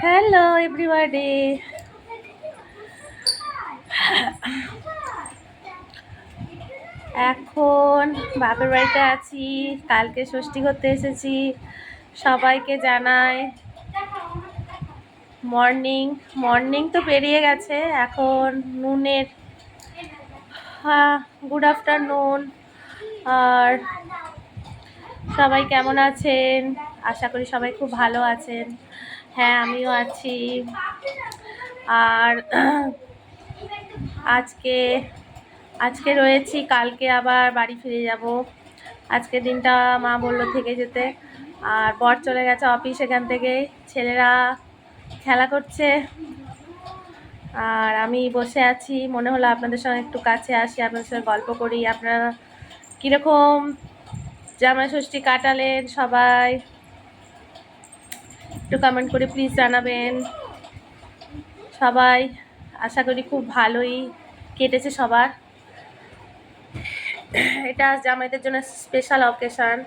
Hello everybody. এখন বাপের বাড়িতে আছি, কালকে ষষ্ঠী করতে এসেছি। সবাইকে জানাই মর্নিং। মর্নিং তো পেরিয়ে গেছে, এখন নুনের গুড আফটারনুন। আর সবাই কেমন আছেন? আশা করি সবাই খুব ভালো আছেন। হ্যাঁ, আমিও আছি। আর আজকে আজকে রয়েছি, কালকে আবার বাড়ি ফিরে যাব। আজকে দিনটা মা বলল থেকে যেতে। আর বর চলে গেছে অফিস, এখান থেকে ছেলেরা খেলা করছে আর আমি বসে আছি। মনে হলো আপনাদের সঙ্গে একটু কাছে আসি, আপনাদের সঙ্গে গল্প করি। আপনারা কীরকম জামাই ষষ্ঠী কাটালেন সবাই একটু কমেন্ট করে প্লিজ জানাবেন। সবাই আশা করি খুব ভালোই কেটেছে সবার। এটা জামাইদের জন্য স্পেশাল অকেশান।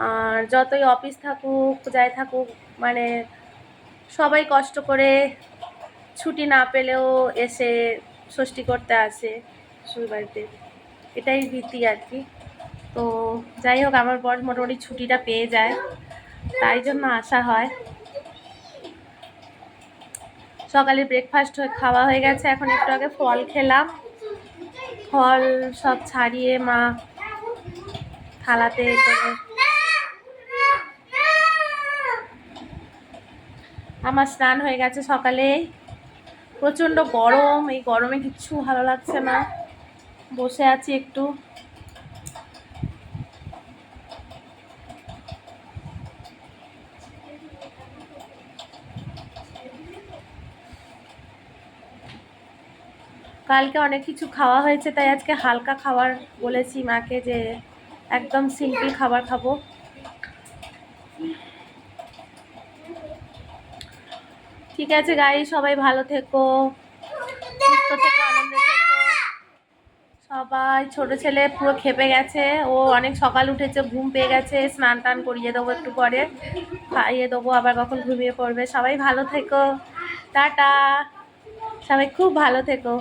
আর যতই অফিস থাকুক যাই থাকুক, মানে সবাই কষ্ট করে ছুটি না পেলেও এসে ষষ্ঠী করতে আসে শ্বশুর বাড়িতে, এটাই রীতি আর কি। তো যাই হোক, আমার বর মোটামুটি ছুটিটা পেয়ে যায়, তাই জন্য আসা হয়। সকালে ব্রেকফাস্ট খাওয়া হয়ে গেছে, এখন একটু আগে ফল খেলাম। ফল সব ছাড়িয়ে মা থালাতে করে। আমার স্নান হয়ে গেছে সকালে। প্রচণ্ড গরম, এই গরমে কিচ্ছু ভালো লাগছে না, বসে আছি একটু। কালকে অনেক কিছু খাওয়া হয়েছে, তাই আজকে হালকা খাবার বলেছি মাকে, যে একদম সিম্পল খাবার খাবো। ঠিক আছে গাই, সবাই ভালো থেকো, সুস্থ থেকো, আনন্দে থেকো সবাই। ছোট ছেলে পুরো খেপে গেছে, ও অনেক সকাল উঠেছে, ঘুম পেয়ে গেছে। স্নান টান করিয়ে দেবো একটু পরে, খাইয়ে দেবো, আবার কখন ঘুমিয়ে পড়বে। সবাই ভালো থেকো, টাটা, সবাই খুব ভালো থেকো।